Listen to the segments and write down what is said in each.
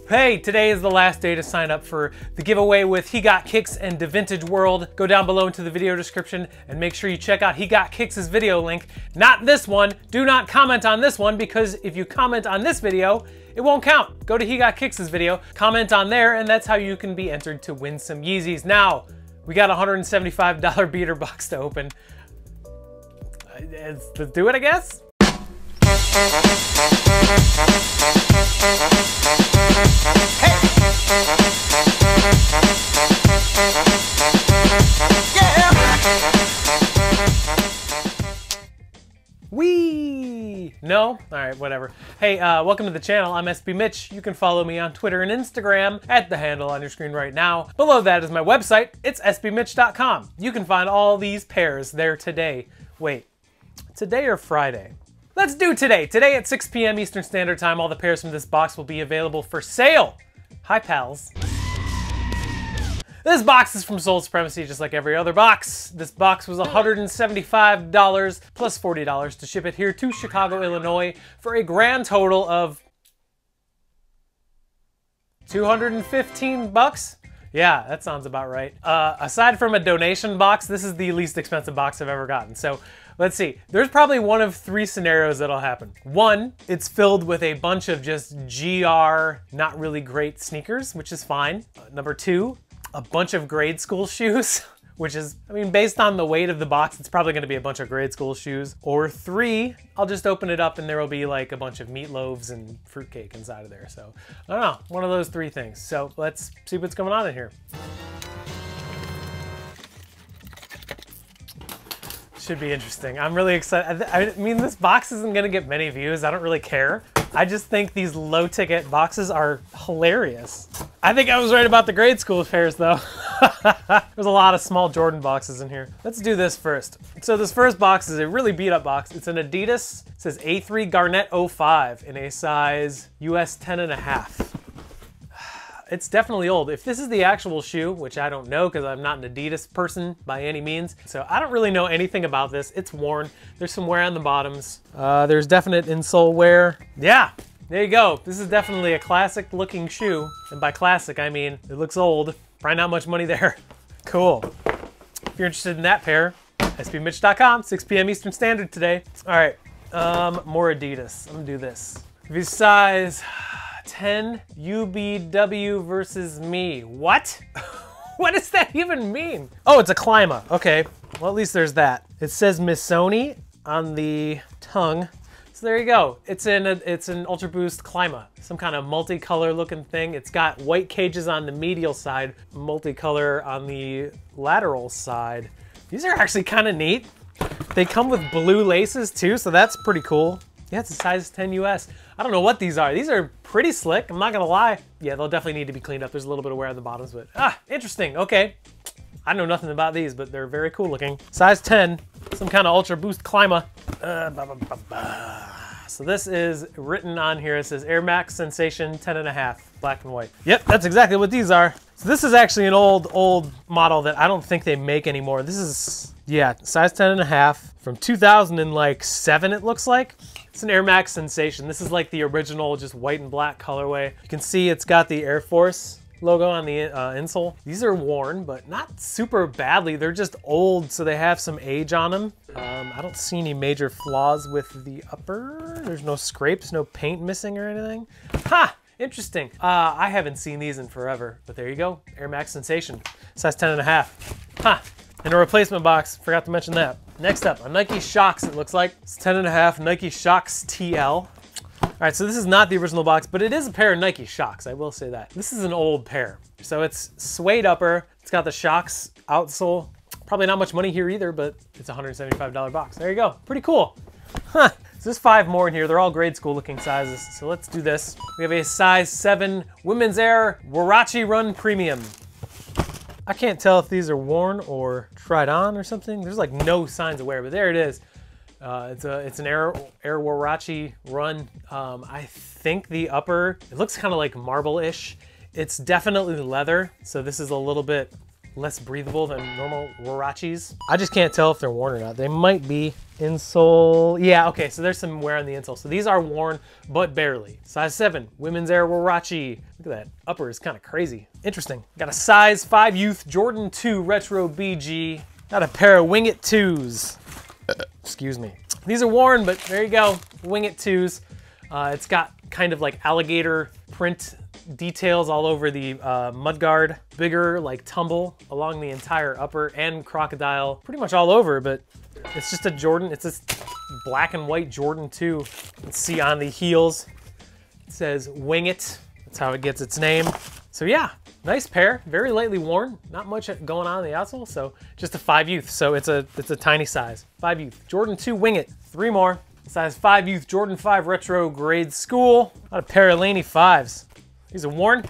Hey, today is the last day to sign up for the giveaway with He Got Kicks and Da Vintage World. Go down below into the video description and make sure you check out He Got Kicks' video link. Not this one. Do not comment on this one because if you comment on this video, it won't count. Go to He Got Kicks' video, comment on there, and that's how you can be entered to win some Yeezys. Now, we got a $175 beater box to open. Let's do it, I guess. Hey. Yeah. Whee! No? All right, whatever. Hey, welcome to the channel. I'm SB Mitch. You can follow me on Twitter and Instagram at the handle on your screen right now. Below that is my website. It's sbmitch.com. You can find all these pairs there today. Wait, today or Friday? Let's do today. Today at 6 p.m. Eastern Standard Time, all the pairs from this box will be available for sale. Hi, pals. This box is from Sole Supremacy, just like every other box. This box was $175 plus $40 to ship it here to Chicago, Illinois for a grand total of 215 bucks. Yeah, that sounds about right. Aside from a donation box, this is the least expensive box I've ever gotten. So let's see. There's probably one of three scenarios that'll happen. One, it's filled with a bunch of just GR, not really great sneakers, which is fine. Number two, a bunch of grade school shoes, which is, I mean, based on the weight of the box, it's probably gonna be a bunch of grade school shoes. Or three, I'll just open it up and there will be like a bunch of meatloaves and fruitcake inside of there. So, I don't know, one of those three things. So let's see what's going on in here. Should be interesting. I'm really excited. I mean, this box isn't gonna get many views. I don't really care. I just think these low ticket boxes are hilarious. I think I was right about the grade school pairs though. There's a lot of small Jordan boxes in here. Let's do this first. So this first box is a really beat up box. It's an ADIDAS. It says A3 Garnet 05 in a size US 10.5. It's definitely old. If this is the actual shoe, which I don't know because I'm not an Adidas person by any means, so I don't really know anything about this. It's worn. There's some wear on the bottoms. There's definite insole wear. Yeah, there you go. This is definitely a classic looking shoe. And by classic, I mean, it looks old. Probably not much money there. Cool. If you're interested in that pair, sbmitch.com, 6 p.m. Eastern Standard today. All right, more Adidas. I'm gonna do this. If you size 10 UBW versus me. What? What does that even mean? Oh, it's a CLIMA. Okay, well at least there's that. It says MISSONI on the tongue. So there you go. It's an ULTRABOOST CLIMA. Some kind of multicolor looking thing. It's got white cages on the medial side, multicolor on the lateral side. These are actually kind of neat. They come with blue laces too, so that's pretty cool. Yeah, it's a size 10 US. I don't know what these are. These are pretty slick, I'm not gonna lie. Yeah, they'll definitely need to be cleaned up. There's a little bit of wear on the bottoms, but interesting, okay. I know nothing about these, but they're very cool looking. Size 10, some kind of ULTRABOOST CLIMA. So this is written on here, it says Air Max Sensation 10.5, black and white. Yep, that's exactly what these are. So this is actually an old model that I don't think they make anymore. This is, yeah, size 10.5 from 2007 it looks like. It's an Air Max Sensation. This is like the original, just white and black colorway. You can see it's got the Air Force logo on the insole. These are worn, but not super badly. They're just old, so they have some age on them. I don't see any major flaws with the upper. There's no scrapes, no paint missing or anything. Ha! Interesting. I haven't seen these in forever, but there you go. Air Max Sensation, size 10.5. Ha! And a replacement box, forgot to mention that. Next up, a Nike SHOX, it looks like. It's 10.5 Nike SHOX TL. All right, so this is not the original box, but it is a pair of Nike SHOX, I will say that. This is an old pair. So it's suede upper, it's got the SHOX outsole. Probably not much money here either, but it's a $175 box. There you go, pretty cool. Huh, so there's 5 more in here. They're all grade school looking sizes. So let's do this. We have a size 7 Women's Air HUARCACHE Run Premium. I can't tell if these are worn or tried on or something. There's like no signs of wear, but there it is. It's an Air HUARCACHE Run. I think the upper, it looks kind of like marble-ish. It's definitely leather, so this is a little bit less breathable than normal HUARCACHEs. I just can't tell if they're worn or not. They might be Insole, yeah, okay, so there's some wear on the insole. So these are worn, but barely. Size 7, women's Air HUARCACHE. Look at that, upper is kind of crazy. Interesting. Got a size 5 youth Jordan 2 Retro BG. Got a pair of Wing It 2s. Excuse me. These are worn, but there you go, Wing It 2s. It's got kind of like alligator print details all over the mudguard. Bigger like tumble along the entire upper and crocodile pretty much all over, but it's just a Jordan. It's this black and white Jordan 2. Let's see on the heels. It says Wing It. That's how it gets its name. So yeah, nice pair, very lightly worn. Not much going on in the outsole, so just a 5 youth. So it's a tiny size. 5 youth, Jordan 2 Wing It. 3 more. Size 5 youth, Jordan 5 Retro Grade School. Got a pair of LANEY 5s. These are worn,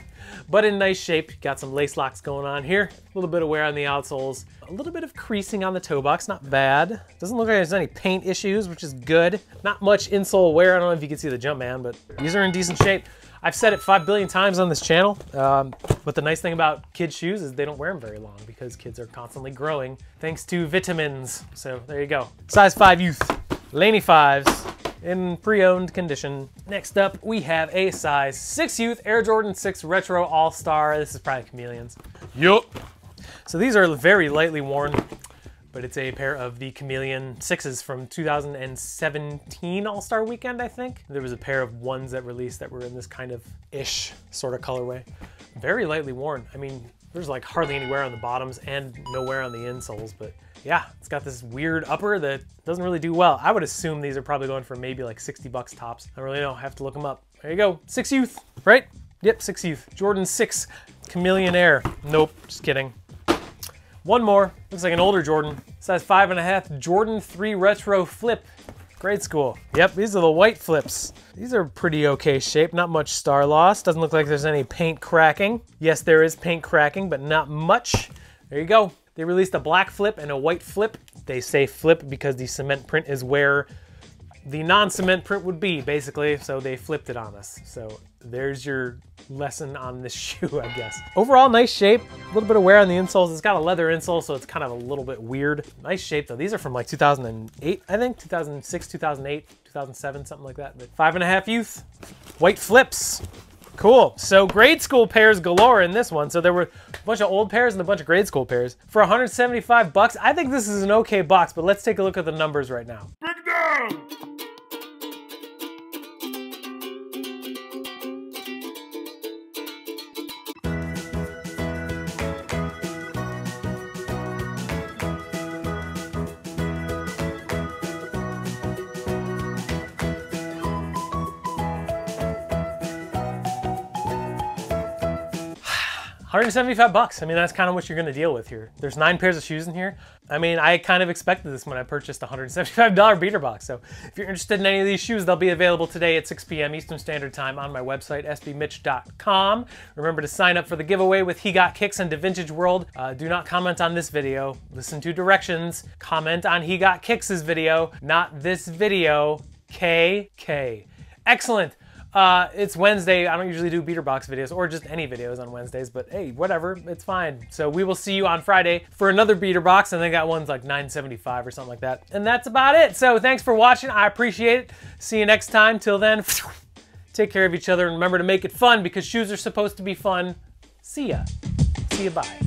but in nice shape. Got some lace locks going on here. A little bit of wear on the outsoles. A little bit of creasing on the toe box, not bad. Doesn't look like there's any paint issues, which is good. Not much insole wear. I don't know if you can see the Jumpman, but these are in decent shape. I've said it 5 billion times on this channel, but the nice thing about kids' shoes is they don't wear them very long because kids are constantly growing thanks to vitamins. So there you go. Size 5 youth, LANEY 5s. In pre-owned condition. Next up, we have a size 6 youth Air Jordan 6 Retro All-Star. This is probably Chameleons. Yup. So these are very lightly worn, but it's a pair of the Chameleon 6s from 2017 All-Star Weekend, I think. There was a pair of ones that released that were in this kind of ish sort of colorway. Very lightly worn. I mean, there's like hardly any wear on the bottoms and no wear on the insoles, but yeah, it's got this weird upper that doesn't really do well. I would assume these are probably going for maybe like 60 bucks tops. I don't really know, I have to look them up. There you go, 6 youth, right? Yep, 6 youth. Jordan 6 Chameleon Air. Nope, just kidding. One more, looks like an older Jordan. Size 5.5, Jordan 3 Retro Flip. Grade school. Yep, these are the white flips. These are pretty okay shape, not much star loss. Doesn't look like there's any paint cracking. Yes, there is paint cracking, but not much. There you go. They released a black flip and a white flip. They say flip because the cement print is where the non-cement print would be, basically, so they flipped it on us. So there's your lesson on this shoe, I guess. Overall, nice shape. A little bit of wear on the insoles. It's got a leather insole, so it's kind of a little bit weird. Nice shape, though. These are from like 2008, I think. 2006, 2008, 2007, something like that. But 5.5 youth. White flips. Cool. So grade school pairs galore in this one. So there were a bunch of old pairs and a bunch of grade school pairs. For 175 bucks, I think this is an okay box, but let's take a look at the numbers right now. Break down! $175. I mean, that's kind of what you're gonna deal with here. There's 9 pairs of shoes in here. I mean, I kind of expected this when I purchased a $175 beater box. So if you're interested in any of these shoes, they'll be available today at 6 p.m. Eastern Standard Time on my website, sbmitch.com. Remember to sign up for the giveaway with He Got Kicks and DaVintage World. Do not comment on this video. Listen to directions. Comment on He Got Kicks' video, not this video. KK. Excellent. It's Wednesday. I don't usually do beater box videos or just any videos on Wednesdays, but hey, whatever, it's fine. So we will see you on Friday for another beater box, and they got ones like $9.75 or something like that. And that's about it. So thanks for watching. I appreciate it. See you next time. Till then, take care of each other and remember to make it fun because shoes are supposed to be fun. See ya. See ya, bye.